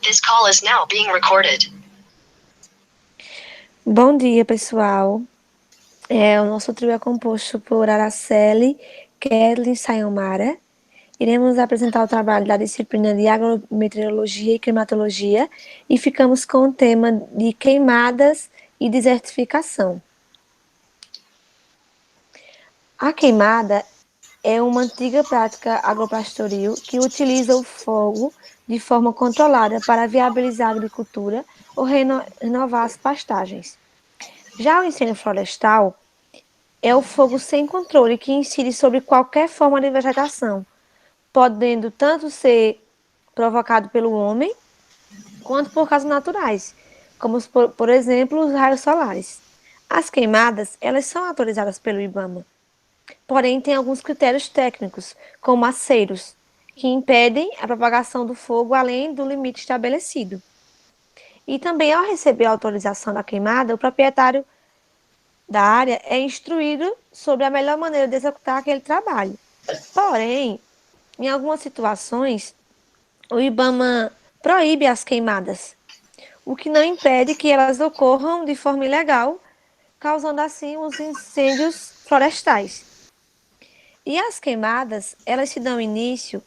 This call is now being recorded. Bom dia, pessoal. O nosso trio é composto por Araceli, Kelly e Sayomara. Iremos apresentar o trabalho da disciplina de agrometeorologia e climatologia e ficamos com o tema de queimadas e desertificação. A queimada é uma antiga prática agropastoril que utiliza o fogo de forma controlada para viabilizar a agricultura ou renovar as pastagens. Já o incêndio florestal é o fogo sem controle que incide sobre qualquer forma de vegetação, podendo tanto ser provocado pelo homem quanto por causas naturais, como por exemplo os raios solares. As queimadas, elas são autorizadas pelo IBAMA, porém tem alguns critérios técnicos, como aceiros, que impedem a propagação do fogo além do limite estabelecido. E também, ao receber a autorização da queimada, o proprietário da área é instruído sobre a melhor maneira de executar aquele trabalho. Porém, em algumas situações, o IBAMA proíbe as queimadas, o que não impede que elas ocorram de forma ilegal, causando assim os incêndios florestais. E as queimadas, elas se dão início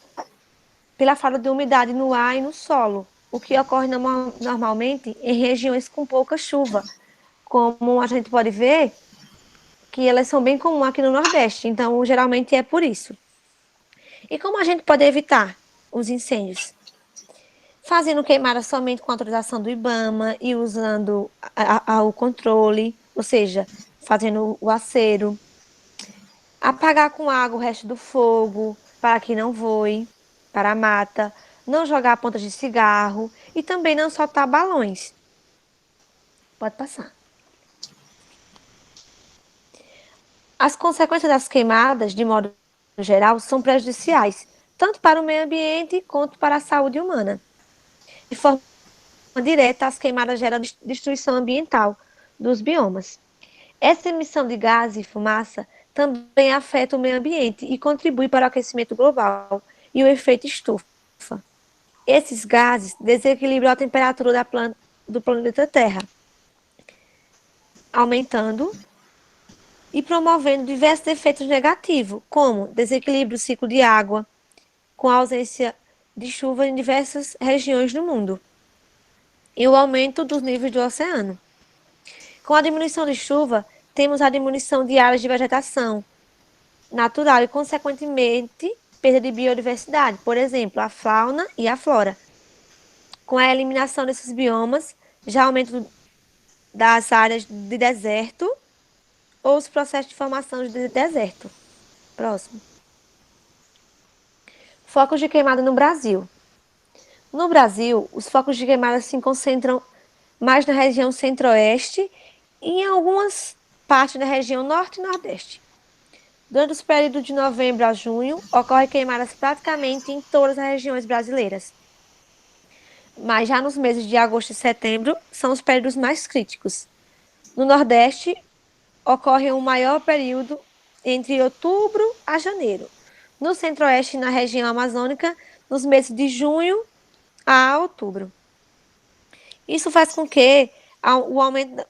pela falta de umidade no ar e no solo, o que ocorre normalmente em regiões com pouca chuva, como a gente pode ver que elas são bem comuns aqui no Nordeste, então geralmente é por isso. E como a gente pode evitar os incêndios? Fazendo queimada somente com autorização do IBAMA e usando o controle, ou seja, fazendo o acero. Apagar com água o resto do fogo, para que não voe para a mata. Não jogar pontas de cigarro e também não soltar balões. Pode passar. As consequências das queimadas, de modo geral, são prejudiciais, tanto para o meio ambiente quanto para a saúde humana. De forma direta, as queimadas geram destruição ambiental dos biomas. Essa emissão de gás e fumaça também afeta o meio ambiente e contribui para o aquecimento global e o efeito estufa. Esses gases desequilibram a temperatura do planeta Terra, aumentando e promovendo diversos efeitos negativos, como desequilíbrio do ciclo de água, com a ausência de chuva em diversas regiões do mundo, e o aumento dos níveis do oceano. Com a diminuição de chuva, temos a diminuição de áreas de vegetação natural e, consequentemente, perda de biodiversidade, por exemplo, a fauna e a flora. Com a eliminação desses biomas, já aumento das áreas de deserto ou os processos de formação de deserto. Próximo. Focos de queimada no Brasil. No Brasil, os focos de queimada se concentram mais na região centro-oeste e em algumas partes da região norte e nordeste. Durante os períodos de novembro a junho, ocorrem queimadas praticamente em todas as regiões brasileiras. Mas já nos meses de agosto e setembro são os períodos mais críticos. No Nordeste, ocorre um maior período entre outubro a janeiro. No Centro-Oeste e na região amazônica, nos meses de junho a outubro. Isso faz com que o aumento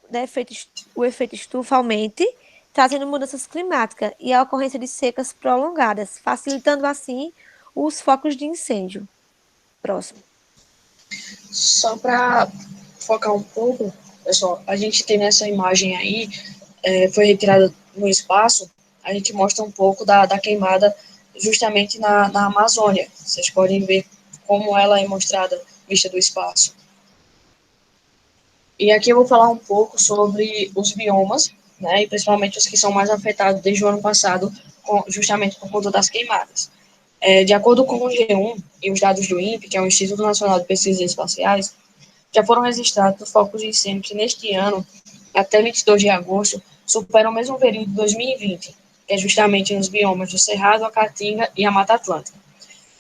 o efeito estufa aumente, trazendo mudanças climáticas e a ocorrência de secas prolongadas, facilitando assim os focos de incêndio. Próximo. Só para focar um pouco, pessoal, a gente tem nessa imagem aí, foi retirada no espaço, a gente mostra um pouco da queimada justamente na Amazônia. Vocês podem ver como ela é mostrada vista do espaço. E aqui eu vou falar um pouco sobre os biomas, né, e principalmente os que são mais afetados desde o ano passado, justamente por conta das queimadas. De acordo com o G1 e os dados do INPE, que é o Instituto Nacional de Pesquisas Espaciais, já foram registrados focos de incêndio que neste ano, até 22 de agosto, superam o mesmo período de 2020, que é justamente nos biomas do Cerrado, a Caatinga e a Mata Atlântica.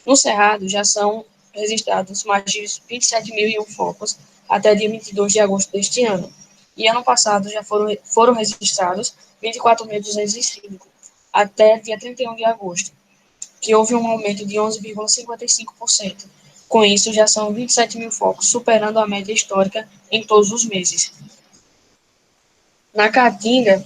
No Cerrado, já são registrados mais de 27.001 focos até dia 22 de agosto deste ano. E ano passado já foram registrados 24.205 até dia 31 de agosto, que houve um aumento de 11,55%. Com isso, já são 27 mil focos, superando a média histórica em todos os meses. Na Caatinga,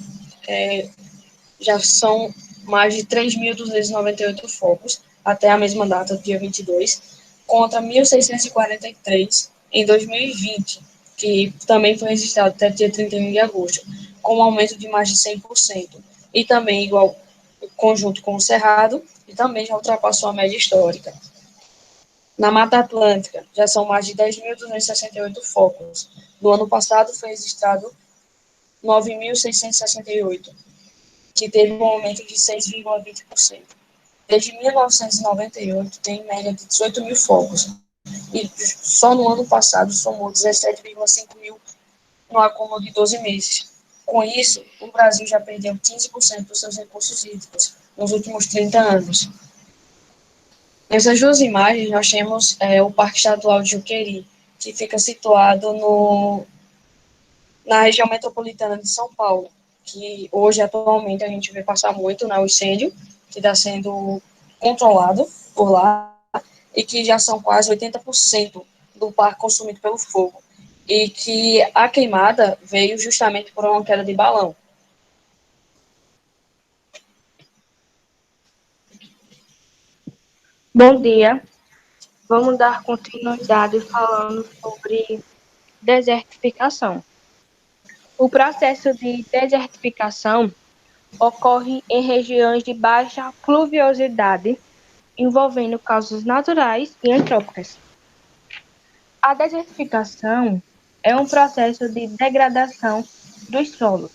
já são mais de 3.298 focos até a mesma data, dia 22, contra 1.643 em 2020, que também foi registrado até dia 31 de agosto, com um aumento de mais de 100%. E também, igual conjunto com o Cerrado, e também já ultrapassou a média histórica. Na Mata Atlântica, já são mais de 10.268 focos. No ano passado, foi registrado 9.668, que teve um aumento de 6,20%. Desde 1998, tem em média de 18 mil focos. E só no ano passado somou 17,5 mil no acúmulo de 12 meses. Com isso, o Brasil já perdeu 15% dos seus recursos hídricos nos últimos 30 anos. Nessas duas imagens, nós temos o Parque Estadual de Juqueri, que fica situado na região metropolitana de São Paulo, que hoje, atualmente, a gente vê passar muito, né, o incêndio, que está sendo controlado por lá, e que já são quase 80% do parque consumido pelo fogo, e que a queimada veio justamente por uma queda de balão. Bom dia. Vamos dar continuidade falando sobre desertificação. O processo de desertificação ocorre em regiões de baixa pluviosidade, envolvendo causas naturais e antrópicas. A desertificação é um processo de degradação dos solos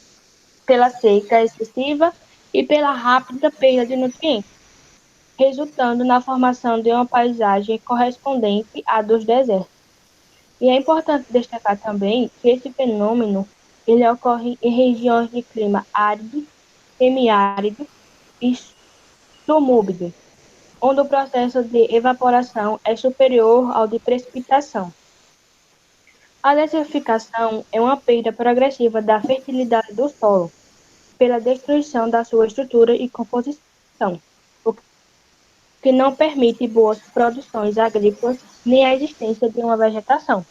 pela seca excessiva e pela rápida perda de nutrientes, resultando na formação de uma paisagem correspondente à dos desertos. E é importante destacar também que esse fenômeno ele ocorre em regiões de clima árido, semiárido e subúmido, onde o processo de evaporação é superior ao de precipitação. A desertificação é uma perda progressiva da fertilidade do solo, pela destruição da sua estrutura e composição, o que não permite boas produções agrícolas nem a existência de uma vegetação.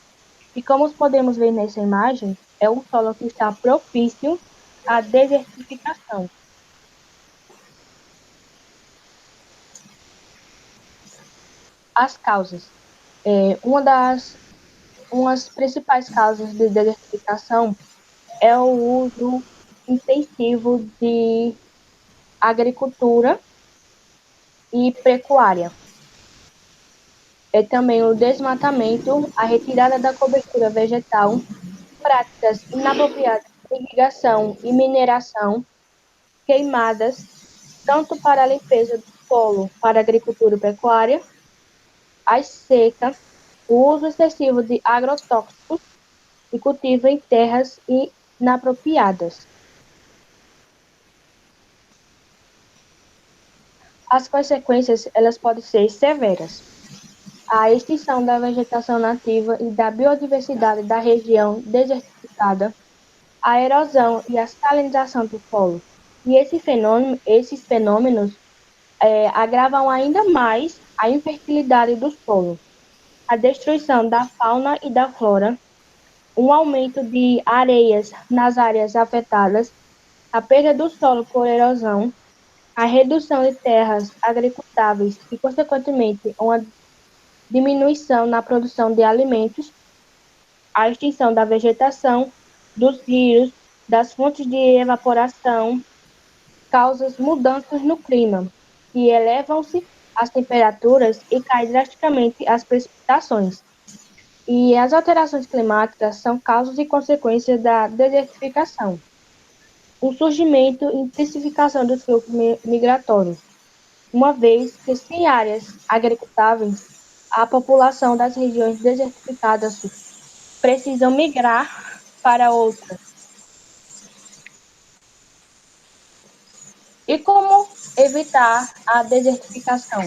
E como podemos ver nessa imagem, é um solo que está propício à desertificação. As causas. Uma das principais causas de desertificação é o uso intensivo de agricultura e pecuária. É também o desmatamento, a retirada da cobertura vegetal, práticas inapropriadas de irrigação e mineração, queimadas, tanto para a limpeza do solo para a agricultura e pecuária, a seca, o uso excessivo de agrotóxicos e cultivo em terras inapropriadas. As consequências elas podem ser severas. A extinção da vegetação nativa e da biodiversidade da região desertificada, a erosão e a salinização do solo. E esses fenômenos agravam ainda mais a infertilidade do solo, a destruição da fauna e da flora, um aumento de areias nas áreas afetadas, a perda do solo por erosão, a redução de terras agricultáveis e, consequentemente, uma diminuição na produção de alimentos, a extinção da vegetação, dos rios, das fontes de evaporação, causas mudanças no clima, que elevam-se as temperaturas e caem drasticamente as precipitações. E as alterações climáticas são causas e consequências da desertificação. O surgimento e intensificação dos fluxos migratórios, uma vez que sem áreas agricultáveis, a população das regiões desertificadas precisa migrar para outras. E como evitar a desertificação?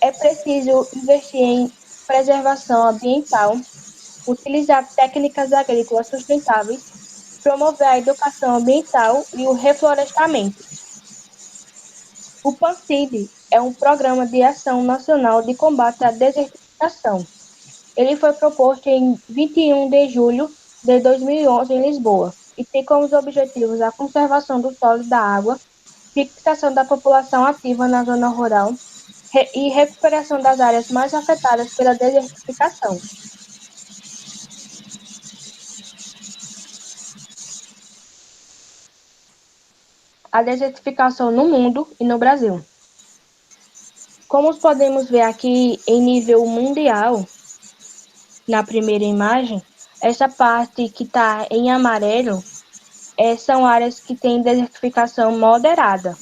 É preciso investir em preservação ambiental, utilizar técnicas agrícolas sustentáveis, promover a educação ambiental e o reflorestamento. O PANCID é um programa de ação nacional de combate à desertificação. Ele foi proposto em 21 de julho de 2011 em Lisboa e tem como objetivos a conservação do solo e da água, fixação da população ativa na zona rural e recuperação das áreas mais afetadas pela desertificação. A desertificação no mundo e no Brasil. Como podemos ver aqui em nível mundial, na primeira imagem, essa parte que está em amarelo são áreas que têm desertificação moderada.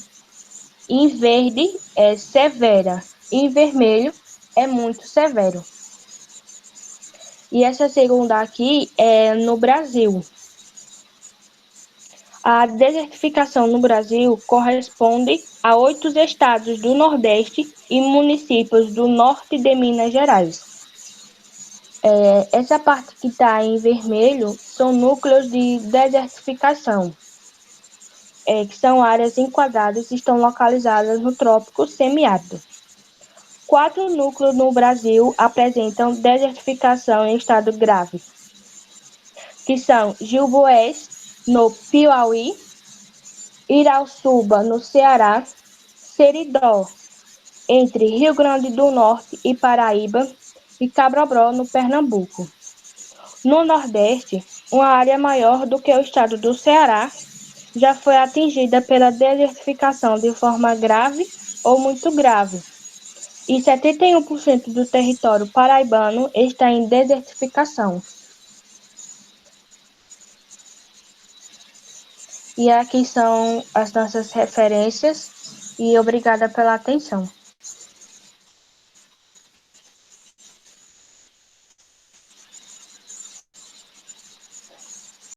Em verde é severa, em vermelho é muito severo. E essa segunda aqui é no Brasil. A desertificação no Brasil corresponde a 8 estados do Nordeste e municípios do norte de Minas Gerais. Essa parte que está em vermelho são núcleos de desertificação, que são áreas enquadradas e estão localizadas no trópico semiárido. 4 núcleos no Brasil apresentam desertificação em estado grave, que são Gilboés, no Piauí, Irauçuba, no Ceará, Seridó, entre Rio Grande do Norte e Paraíba, e Cabrobó, no Pernambuco. No Nordeste, uma área maior do que o estado do Ceará já foi atingida pela desertificação de forma grave ou muito grave, e 71% do território paraibano está em desertificação. E aqui são as nossas referências e obrigada pela atenção.